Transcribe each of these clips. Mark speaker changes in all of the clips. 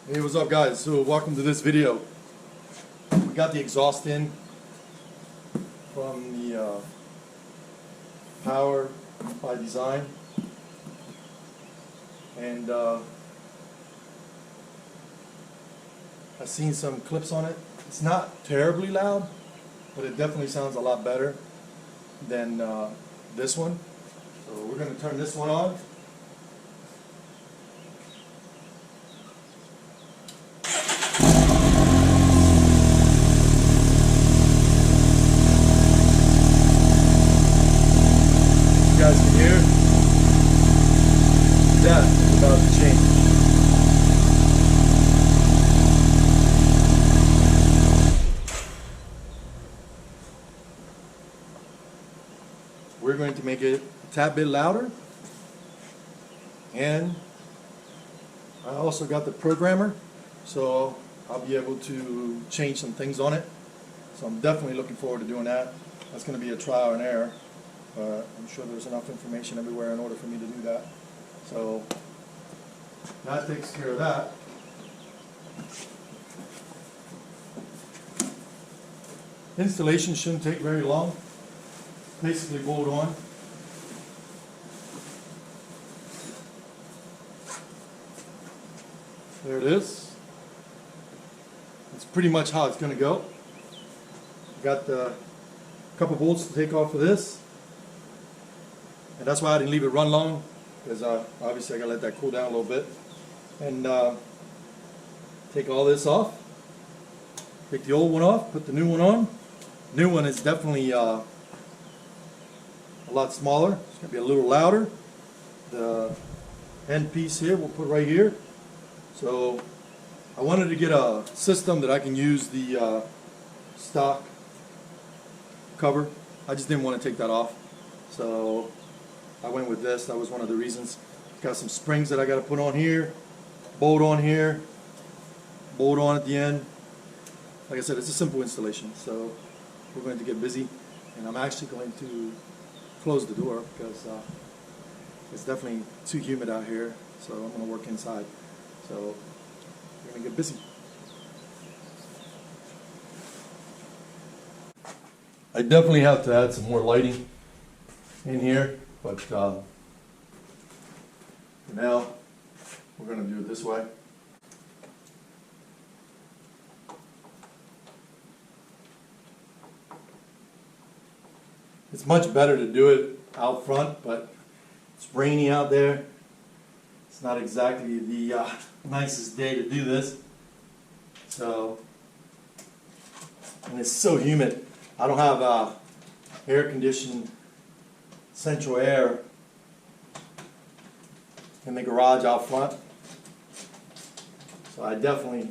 Speaker 1: Hey, what's up guys? So welcome to this video. We got the exhaust in from the Power by Design, and I've seen some clips on it. It's not terribly loud, but it definitely sounds a lot better than this one. So we're going to turn this one on. You guys can hear that is about to change. We're going to make it a tad bit louder, and I also got the programmer, so I'll be able to change some things on it. So I'm definitely looking forward to doing that. That's going to be a trial and error. I'm sure there's enough information everywhere in order for me to do that. So that takes care of that. Installation shouldn't take very long. Basically bolt on. There it is. That's pretty much how it's going to go. Got a couple bolts to take off of this. And that's why I didn't leave it run long, because obviously I gotta let that cool down a little bit. And take all this off. Take the old one off, put the new one on. New one is definitely a lot smaller. It's gonna be a little louder. The end piece here we'll put right here. So I wanted to get a system that I can use the stock cover. I just didn't want to take that off. So I went with this. That was one of the reasons. Got some springs that I got to put on here, bolt on here, bolt on at the end. Like I said, it's a simple installation, so we're going to get busy, and I'm actually going to close the door because it's definitely too humid out here, so I'm going to work inside. So we're going to get busy. I definitely have to add some more lighting in here. But for now, we're going to do it this way. It's much better to do it out front, but it's rainy out there. It's not exactly the nicest day to do this. So, and it's so humid. I don't have air conditioning central air in the garage out front, so I definitely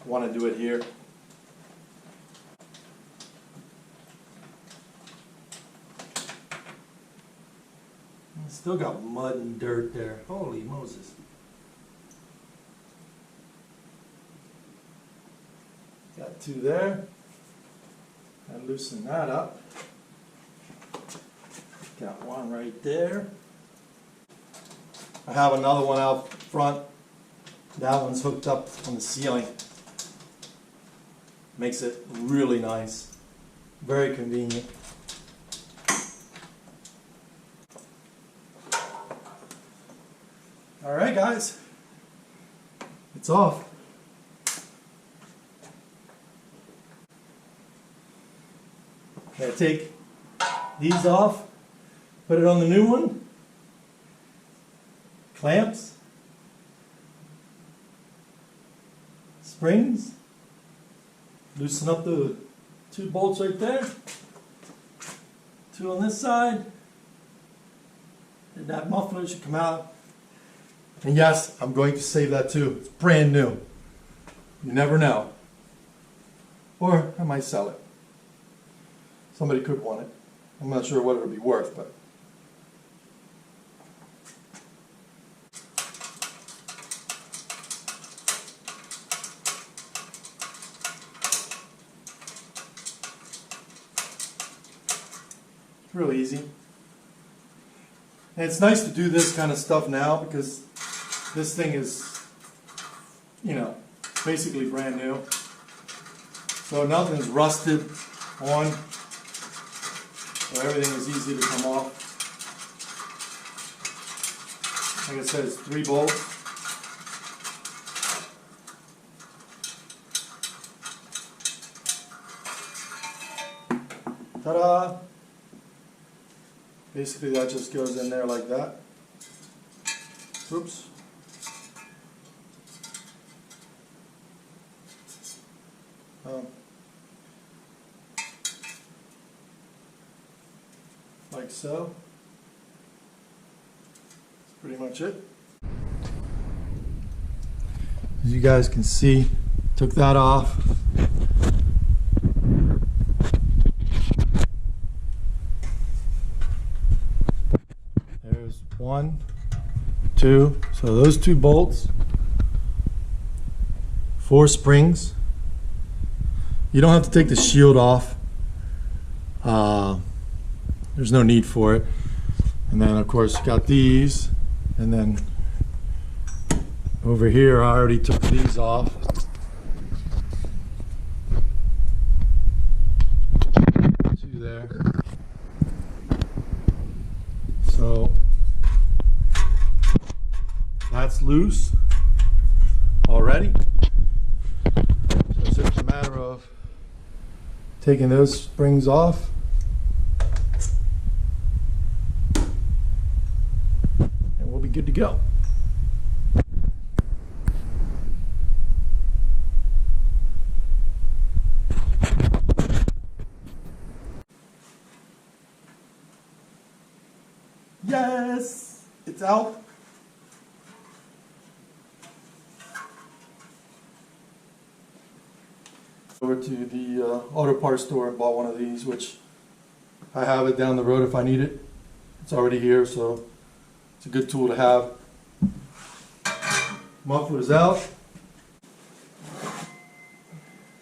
Speaker 1: want to do it here. Still got mud and dirt there. Holy Moses. Got two there. And loosen that up. Got one right there. I have another one out front. That one's hooked up on the ceiling. Makes it really nice. Very convenient. Alright guys. It's off. I take these off, put it on the new one, clamps, springs, loosen up the two bolts right there, two on this side, and that muffler should come out. And yes, I'm going to save that too. It's brand new. You never know. Or I might sell it. Somebody could want it. I'm not sure what it'll be worth, but it's real easy. And it's nice to do this kind of stuff now because this thing is, you know, basically brand new. So nothing's rusted on, so everything is easy to come off. Like I said, it's 3 bolts. Ta-da! Basically that just goes in there like that. Oops. Like so. That's pretty much it. As you guys can see, took that off. There's 1, 2, so those 2 bolts, 4 springs. You don't have to take the shield off. There's no need for it. And then of course you got these, and then over here I already took these off. 2 there. So that's loose already. So it's just a matter of taking those springs off. And we'll be good to go. Yes, it's out. Over to the auto parts store and bought one of these, which I have it down the road if I need it. It's already here, so it's a good tool to have. Muffler's out.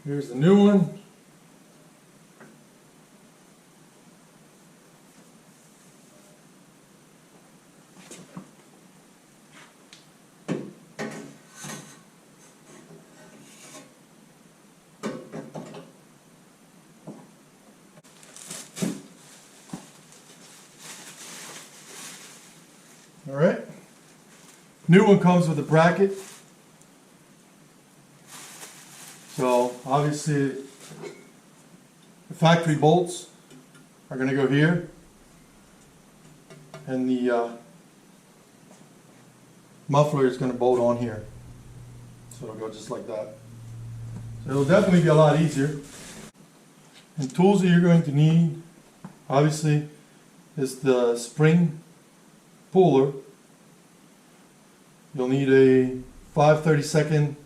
Speaker 1: Here's the new one. All right. New one comes with a bracket. So obviously the factory bolts are going to go here, and the muffler is going to bolt on here. So it'll go just like that. So it'll definitely be a lot easier. And tools that you're going to need, obviously, is the spring puller. You'll need a 5/32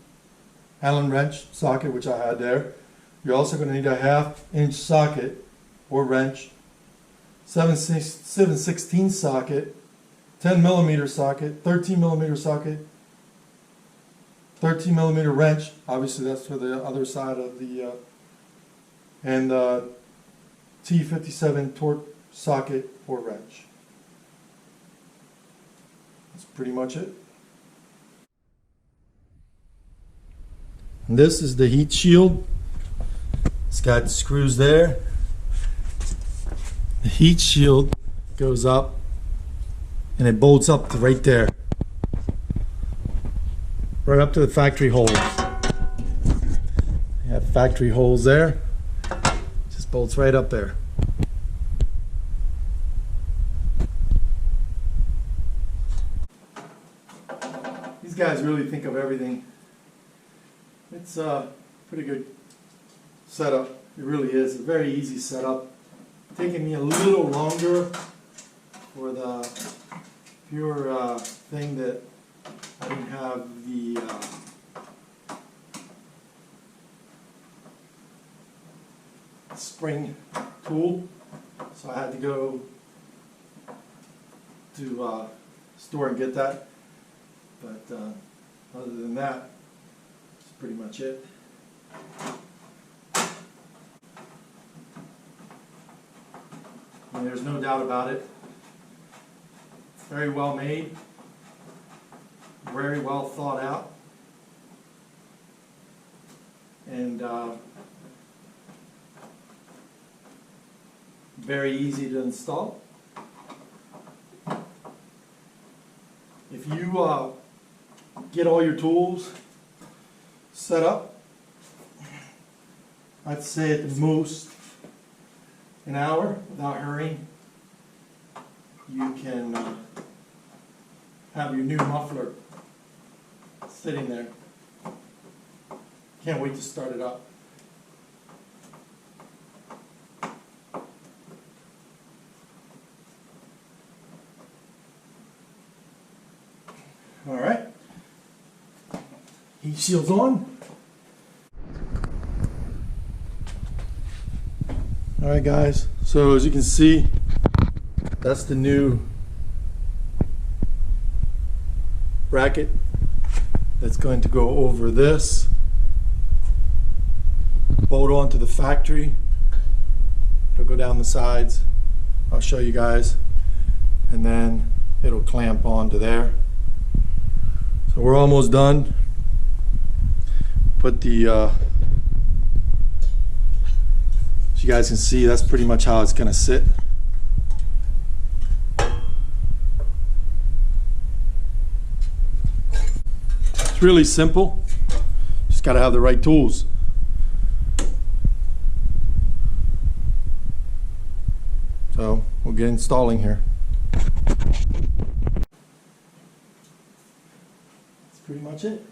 Speaker 1: Allen wrench socket, which I had there. You're also going to need a 1/2-inch socket or wrench, 7/16 socket, 10mm socket, 13mm socket, 13mm wrench. Obviously, that's for the other side of the and T57 torque socket or wrench. That's pretty much it. And this is the heat shield. It's got screws there. The heat shield goes up and it bolts up to right there. Right up to the factory holes. You have factory holes there. Just bolts right up there. These guys really think of everything. It's a pretty good setup. It really is. A very easy setup. Taking me a little longer for the pure thing that I didn't have the spring tool, so I had to go to store and get that. But other than that, that's pretty much it. And there's no doubt about it. Very well made, very well thought out, and very easy to install. If you get all your tools set up, I'd say at the most an hour without hurrying, you can have your new muffler sitting there. Can't wait to start it up. All right, heat shield's on. All right, guys, so as you can see, that's the new bracket that's going to go over this, bolt onto the factory. It'll go down the sides. I'll show you guys, and then it'll clamp onto there. So we're almost done. Put the so you guys can see, that's pretty much how it's going to sit. It's really simple. Just got to have the right tools. So we'll get installing here. That's pretty much it.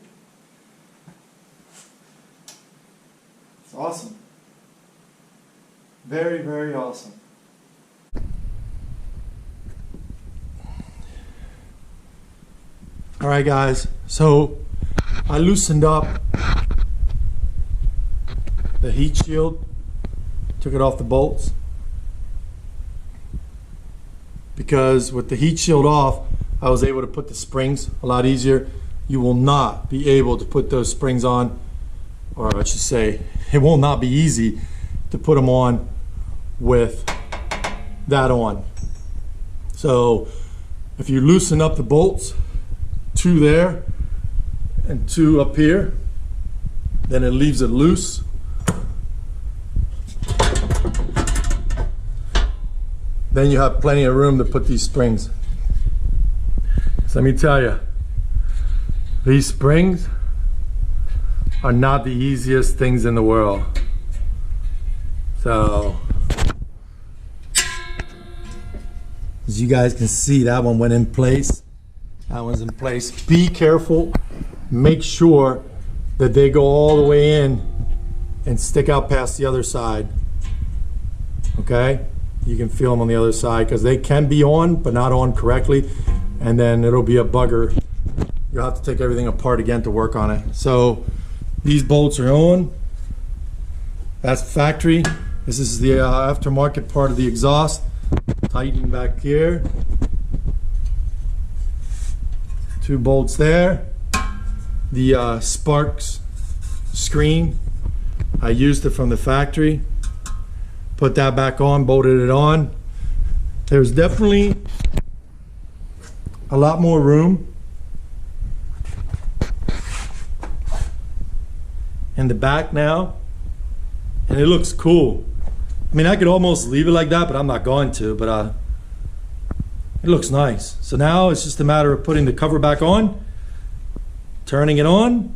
Speaker 1: It's awesome. Very, very awesome. All right, guys, so I loosened up the heat shield, took it off the bolts, because with the heat shield off, I was able to put the springs a lot easier. You will not be able to put those springs on, or I should say, it will not be easy to put them on with that on. So if you loosen up the bolts, two there and two up here, then it leaves it loose. Then you have plenty of room to put these springs. So let me tell you, these springs are not the easiest things in the world. So as you guys can see, that one went in place. That one's in place. Be careful. Make sure that they go all the way in and stick out past the other side. Okay? You can feel them on the other side because they can be on, but not on correctly. And then it'll be a bugger. You'll have to take everything apart again to work on it. So these bolts are on. That's factory. This is the aftermarket part of the exhaust. Tighten back here. Two bolts there. The sparks screen, I used it from the factory. Put that back on, bolted it on. There's definitely a lot more room in the back now, and it looks cool. I mean, I could almost leave it like that, but I'm not going to, but it looks nice. So now it's just a matter of putting the cover back on, turning it on,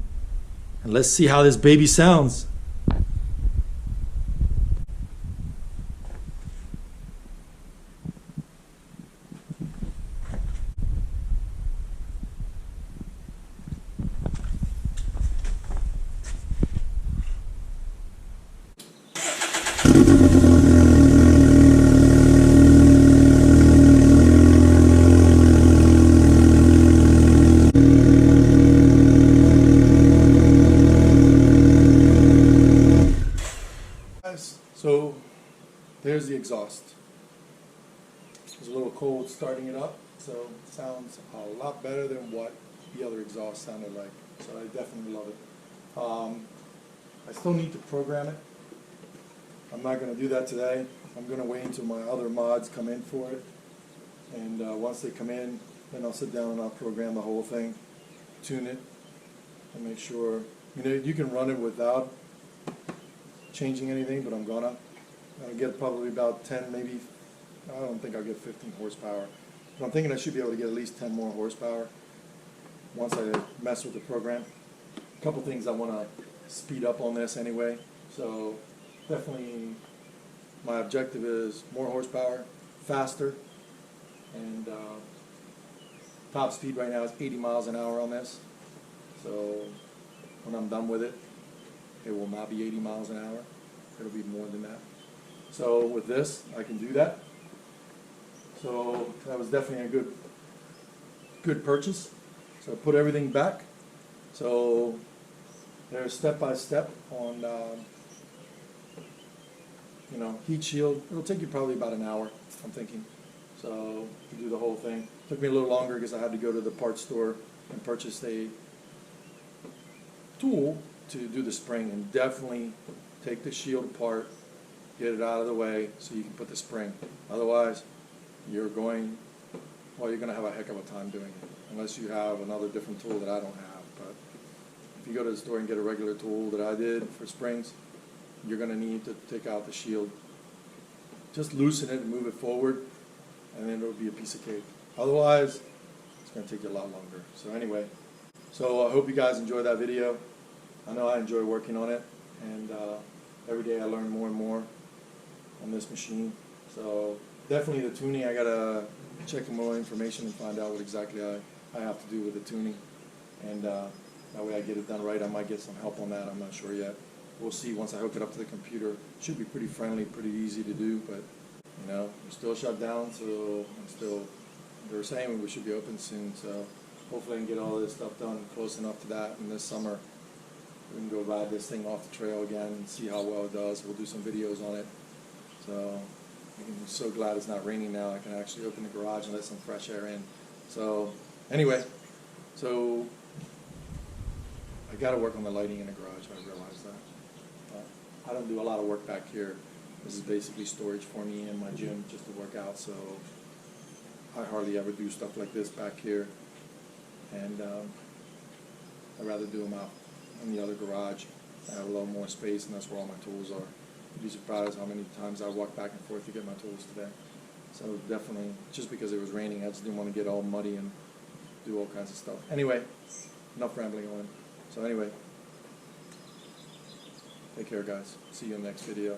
Speaker 1: and let's see how this baby sounds. So there's the exhaust. It's a little cold starting it up, so it sounds a lot better than what the other exhaust sounded like. So I definitely love it. I still need to program it. I'm not going to do that today. I'm going to wait until my other mods come in for it. And once they come in, then I'll sit down and I'll program the whole thing, tune it, and make sure, you can run it without changing anything, but I'm gonna. I'll get probably about 10, maybe, I don't think I'll get 15 horsepower. But I'm thinking I should be able to get at least 10 more horsepower once I mess with the program. A couple things I want to speed up on this anyway. So definitely my objective is more horsepower, faster, and top speed right now is 80 miles an hour on this. So when I'm done with it, it will not be 80 miles an hour. It'll be more than that. So with this, I can do that. So that was definitely a good purchase. So I put everything back. So there's step by step on heat shield. It'll take you probably about an hour, I'm thinking. So to do the whole thing. Took me a little longer because I had to go to the parts store and purchase a tool to do the spring, and definitely take the shield apart, get it out of the way so you can put the spring. Otherwise, you're going to have a heck of a time doing it, unless you have another different tool that I don't have. But if you go to the store and get a regular tool that I did for springs, you're going to need to take out the shield. Just loosen it and move it forward, and then it'll be a piece of cake. Otherwise, it's going to take you a lot longer. So anyway, I hope you guys enjoy that video. I know I enjoy working on it, and every day I learn more and more on this machine. So definitely the tuning, I got to check more information and find out what exactly I have to do with the tuning. And that way I get it done right. I might get some help on that. I'm not sure yet. We'll see once I hook it up to the computer. It should be pretty friendly, pretty easy to do, but we're still shut down, so they're saying we should be open soon, so hopefully I can get all this stuff done close enough to that, and this summer we can go ride this thing off the trail again and see how well it does. We'll do some videos on it. So I'm so glad it's not raining now. I can actually open the garage and let some fresh air in. So anyway, I got to work on the lighting in the garage. I realize that. I don't do a lot of work back here. This is basically storage for me in my gym just to work out. So I hardly ever do stuff like this back here. And I'd rather do them out in the other garage. I have a little more space, and that's where all my tools are. You'd be surprised how many times I walked back and forth to get my tools today. So definitely, just because it was raining, I just didn't want to get all muddy and do all kinds of stuff. Anyway, enough rambling on. So anyway, take care, guys. See you in the next video.